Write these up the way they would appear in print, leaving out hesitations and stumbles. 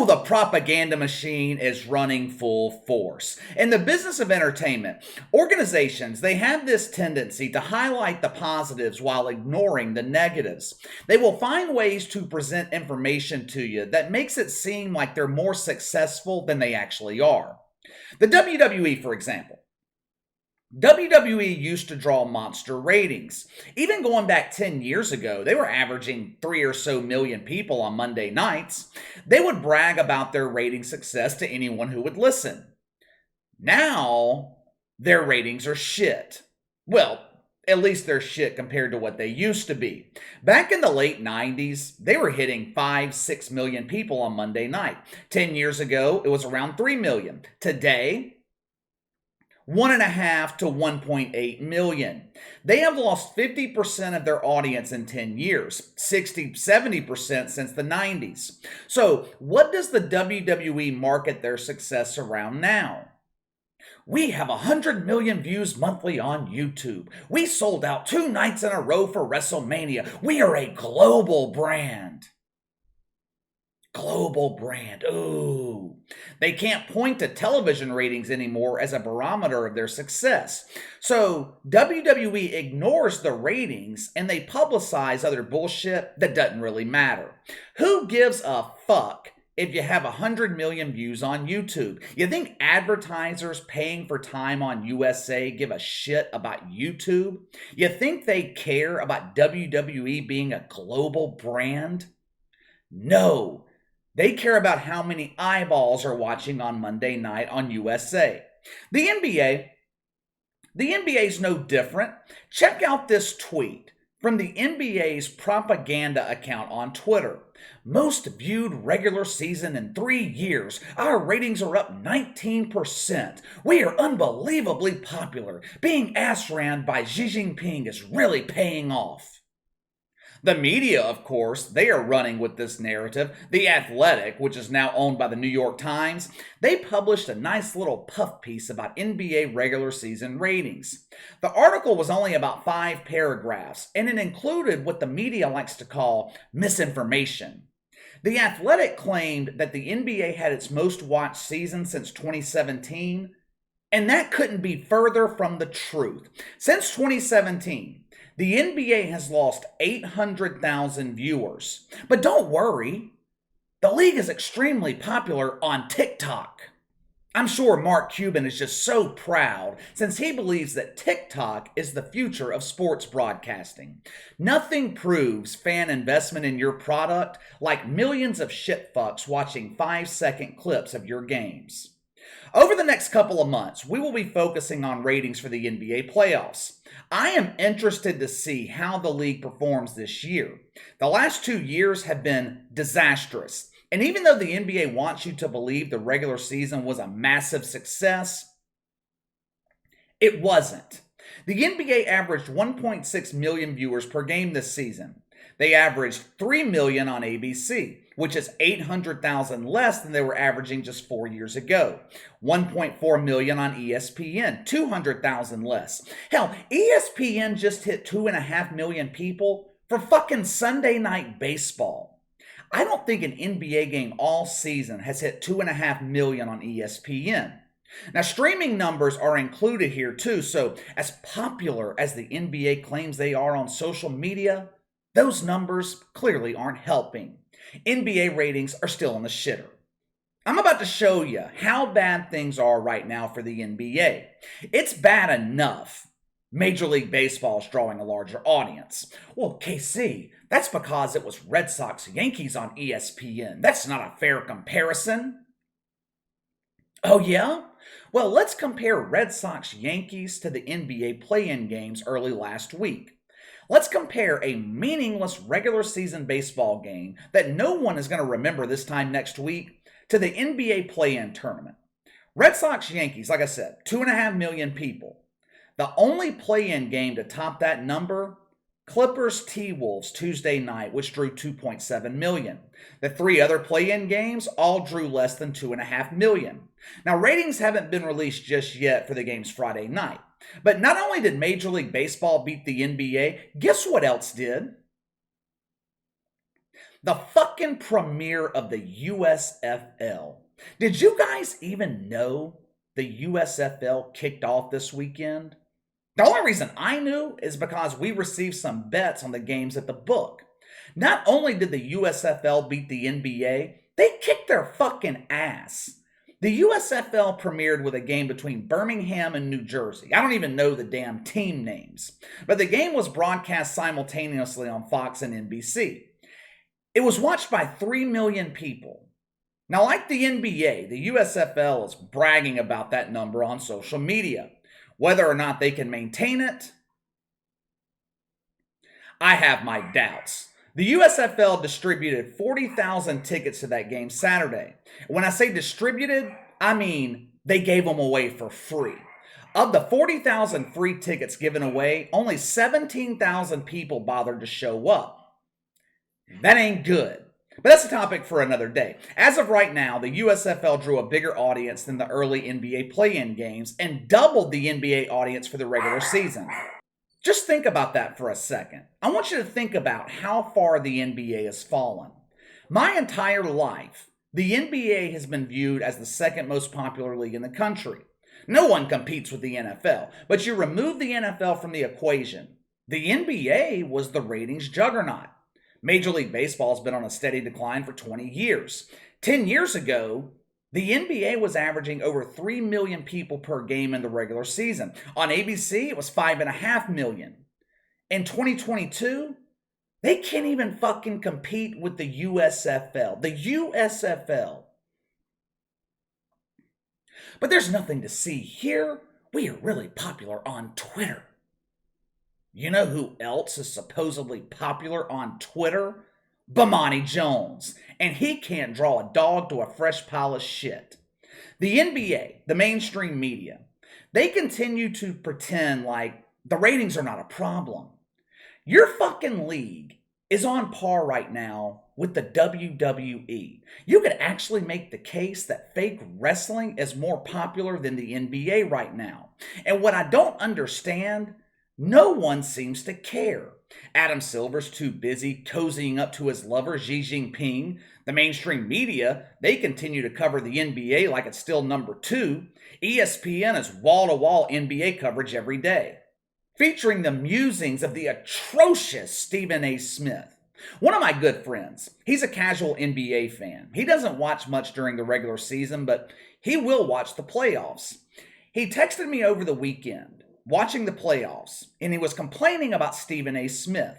Oh, the propaganda machine is running full force. In the business of entertainment, organizations, they have this tendency to highlight the positives while ignoring the negatives. They will find ways to present information to you that makes it seem like they're more successful than they actually are. The WWE, for example. WWE used to draw monster ratings. Even going back 10 years ago, they were averaging 3 or so million people on Monday nights. They would brag about their rating success to anyone who would listen. Now, their ratings are shit. Well, at least they're shit compared to what they used to be. Back in the late 90s, they were hitting 5, 6 million people on Monday night. 10 years ago, it was around 3 million. Today, 1.5 to 1.8 million. They have lost 50% of their audience in 10 years, 60, 70% since the 90s. So, what does the WWE market their success around now? We have 100 million views monthly on YouTube. We sold out 2 nights in a row for WrestleMania. We are a global brand. Global brand. Ooh. They can't point to television ratings anymore as a barometer of their success. So WWE ignores the ratings and they publicize other bullshit that doesn't really matter. Who gives a fuck if you have 100 million views on YouTube? You think advertisers paying for time on USA give a shit about YouTube? You think they care about WWE being a global brand? No. They care about how many eyeballs are watching on Monday night on USA. The NBA is no different. Check out this tweet from the NBA's propaganda account on Twitter. Most viewed regular season in 3 years. Our ratings are up 19%. We are unbelievably popular. Being ass-ran by Xi Jinping is really paying off. The media, of course, they are running with this narrative. The Athletic, which is now owned by the New York Times, they published a nice little puff piece about NBA regular season ratings. The article was only about 5 paragraphs, and it included what the media likes to call misinformation. The Athletic claimed that the NBA had its most watched season since 2017, and that couldn't be further from the truth. Since 2017, the NBA has lost 800,000 viewers. But don't worry, the league is extremely popular on TikTok. I'm sure Mark Cuban is just so proud since he believes that TikTok is the future of sports broadcasting. Nothing proves fan investment in your product like millions of shitfucks watching 5-second clips of your games. Over the next couple of months, we will be focusing on ratings for the NBA playoffs. I am interested to see how the league performs this year. The last 2 years have been disastrous. And even though the NBA wants you to believe the regular season was a massive success, it wasn't. The NBA averaged 1.6 million viewers per game this season. They averaged 3 million on ABC, which is 800,000 less than they were averaging just 4 years ago. 1.4 million on ESPN, 200,000 less. Hell, ESPN just hit 2.5 million people for fucking Sunday Night Baseball. I don't think an NBA game all season has hit 2.5 million on ESPN. Now, streaming numbers are included here too, so as popular as the NBA claims they are on social media, those numbers clearly aren't helping. NBA ratings are still in the shitter. I'm about to show you how bad things are right now for the NBA. It's bad enough Major League Baseball is drawing a larger audience. Well, KC, that's because it was Red Sox Yankees on ESPN. That's not a fair comparison. Oh yeah? Well, let's compare Red Sox Yankees to the NBA play-in games early last week. Let's compare a meaningless regular season baseball game that no one is going to remember this time next week to the NBA play-in tournament. Red Sox Yankees, like I said, 2.5 million people. The only play-in game to top that number, Clippers T-Wolves Tuesday night, which drew 2.7 million. The 3 other play-in games all drew less than 2.5 million. Now, ratings haven't been released just yet for the games Friday night. But not only did Major League Baseball beat the NBA, guess what else did? The fucking premiere of the USFL. Did you guys even know the USFL kicked off this weekend? The only reason I knew is because we received some bets on the games at the book. Not only did the USFL beat the NBA, they kicked their fucking ass. The USFL premiered with a game between Birmingham and New Jersey. I don't even know the damn team names. But the game was broadcast simultaneously on Fox and NBC. It was watched by 3 million people. Now, like the NBA, the USFL is bragging about that number on social media. Whether or not they can maintain it, I have my doubts. The USFL distributed 40,000 tickets to that game Saturday. When I say distributed, I mean they gave them away for free. Of the 40,000 free tickets given away, only 17,000 people bothered to show up. That ain't good. But that's a topic for another day. As of right now, the USFL drew a bigger audience than the early NBA play-in games and doubled the NBA audience for the regular season. Just think about that for a second. I want you to think about how far the NBA has fallen. My entire life, the NBA has been viewed as the second most popular league in the country. No one competes with the NFL, but you remove the NFL from the equation. The NBA was the ratings juggernaut. Major League Baseball has been on a steady decline for 20 years. 10 years ago, the NBA was averaging over 3 million people per game in the regular season. On ABC, it was 5.5 million. In 2022, they can't even fucking compete with the USFL. The USFL. But there's nothing to see here. We are really popular on Twitter. You know who else is supposedly popular on Twitter? Bomani Jones. And he can't draw a dog to a fresh pile of shit. The NBA, the mainstream media, they continue to pretend like the ratings are not a problem. Your fucking league is on par right now with the WWE. You could actually make the case that fake wrestling is more popular than the NBA right now. And what I don't understand, no one seems to care. Adam Silver's too busy cozying up to his lover Xi Jinping. The mainstream media, they continue to cover the NBA like it's still number 2. ESPN is wall-to-wall NBA coverage every day, featuring the musings of the atrocious Stephen A. Smith. One of my good friends, he's a casual NBA fan. He doesn't watch much during the regular season, but he will watch the playoffs. He texted me over the weekend, watching the playoffs, and he was complaining about Stephen A. Smith.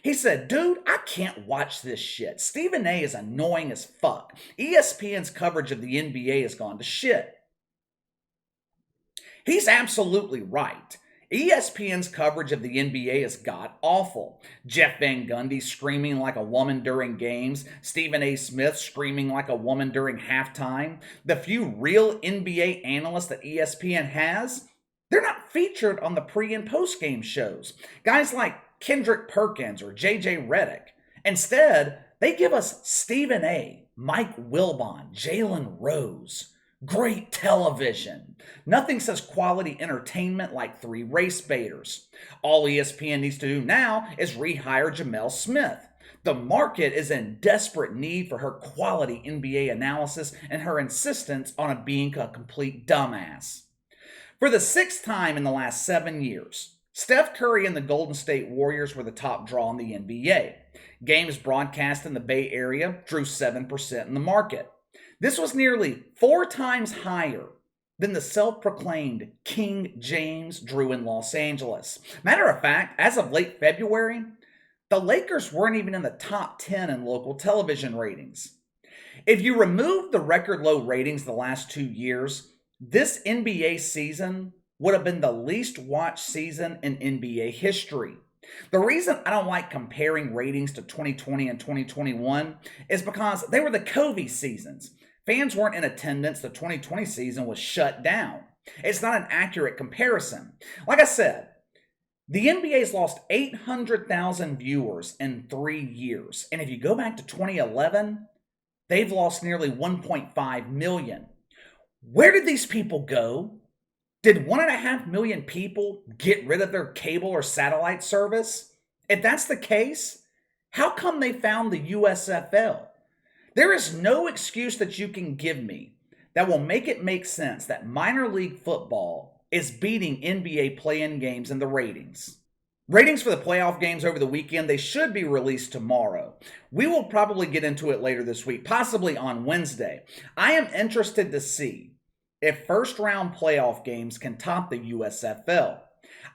He said, dude, I can't watch this shit. Stephen A. is annoying as fuck. ESPN's coverage of the NBA has gone to shit. He's absolutely right. ESPN's coverage of the NBA is god-awful. Jeff Van Gundy screaming like a woman during games, Stephen A. Smith screaming like a woman during halftime. The few real NBA analysts that ESPN has, they're not featured on the pre- and post-game shows. Guys like Kendrick Perkins or J.J. Redick. Instead, they give us Stephen A., Mike Wilbon, Jalen Rose. Great television. Nothing says quality entertainment like 3 race baiters. All ESPN needs to do now is rehire Jamel Smith. The market is in desperate need for her quality NBA analysis and her insistence on being a complete dumbass. For the 6th time in the last 7 years, Steph Curry and the Golden State Warriors were the top draw in the NBA. Games broadcast in the Bay Area drew 7% in the market. This was nearly 4 times higher than the self-proclaimed King James drew in Los Angeles. Matter of fact, as of late February, the Lakers weren't even in the top 10 in local television ratings. If you remove the record low ratings the last 2 years, this NBA season would have been the least watched season in NBA history. The reason I don't like comparing ratings to 2020 and 2021 is because they were the COVID seasons. Fans weren't in attendance. The 2020 season was shut down. It's not an accurate comparison. Like I said, the NBA's lost 800,000 viewers in 3 years. And if you go back to 2011, they've lost nearly 1.5 million. Where did these people go? Did 1.5 million people get rid of their cable or satellite service? If that's the case, How come they found the USFL? There is no excuse that you can give me that will make it make sense that minor league football is beating NBA play-in games in the ratings. Ratings for the playoff games over the weekend, they should be released tomorrow. We will probably get into it later this week, possibly on Wednesday. I am interested to see if first round playoff games can top the USFL.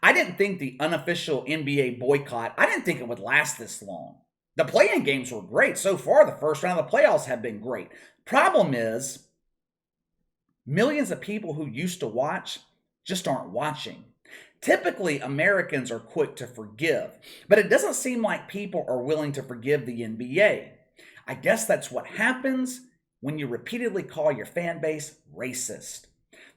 I didn't think the unofficial NBA boycott, I didn't think it would last this long. The play-in games were great. So far, the first round of the playoffs have been great. Problem is, millions of people who used to watch just aren't watching. Typically, Americans are quick to forgive, but it doesn't seem like people are willing to forgive the NBA. I guess that's what happens when you repeatedly call your fan base racist.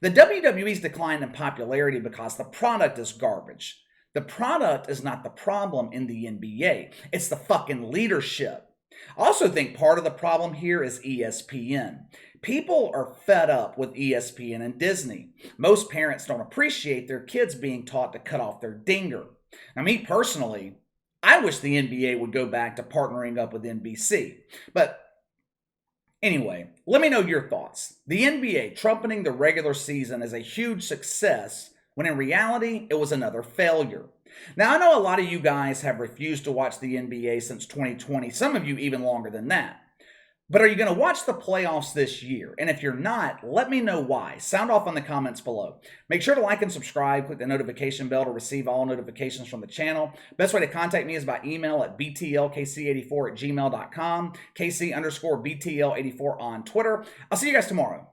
The WWE's declined in popularity because the product is garbage. The product is not the problem in the NBA. It's the fucking leadership. I also think part of the problem here is ESPN. People are fed up with ESPN and Disney. Most parents don't appreciate their kids being taught to cut off their dinger. Now, me personally, I wish the NBA would go back to partnering up with NBC. But anyway, let me know your thoughts. The NBA trumpeting the regular season as a huge success when in reality, it was another failure. Now, I know a lot of you guys have refused to watch the NBA since 2020, some of you even longer than that. But are you going to watch the playoffs this year? And if you're not, let me know why. Sound off in the comments below. Make sure to like and subscribe, click the notification bell to receive all notifications from the channel. Best way to contact me is by email at btlkc84@gmail.com, KC_BTL84 on Twitter. I'll see you guys tomorrow.